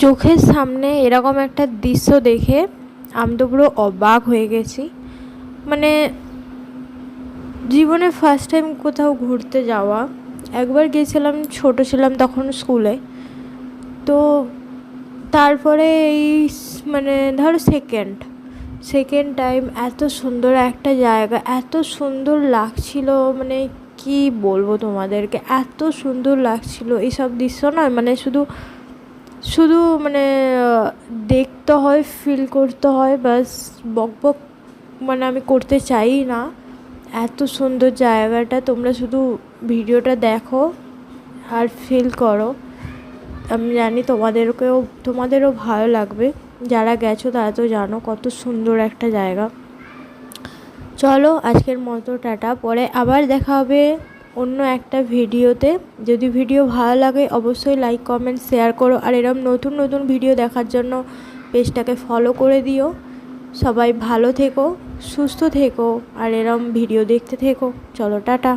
চোখের সামনে এরকম একটা দৃশ্য দেখে আমি তো পুরো অবাক হয়ে গেছি। মানে জীবনে ফার্স্ট টাইম কোথাও ঘুরতে যাওয়া। একবার গেছিলাম, ছোট ছিলাম তখন স্কুলে। তো তারপরে মানে ধরো সেকেন্ড টাইম এত সুন্দর একটা জায়গা, এত সুন্দর লাগছিল, মানে কি বলবো তোমাদেরকে, এত সুন্দর লাগছিল এইসব দৃশ্য না। মানে শুধু শুধু মানে দেখতে হয়, ফিল করতে হয়, বাস বক বক মানে আমি করতে চাই না। এত সুন্দর জায়গাটা, তোমরা শুধু ভিডিওটা দেখো আর ফিল করো। আমি জানি তোমাদেরও ভালো লাগবে। যারা গেছো তারা তো জানো কত সুন্দর একটা জায়গা। চলো আজকের মতো টাটা, পরে আবার দেখা হবে অন্য একটা ভিডিওতে। যদি ভিডিও ভালো লাগে অবশ্যই লাইক কমেন্ট শেয়ার করো, আর এরম নতুন নতুন ভিডিও দেখার জন্য পেজটাকে ফলো করে দিও। সবাই ভালো থেকো, সুস্থ থেকো, আর এরম ভিডিও দেখতে থেকো। চলো টাটা।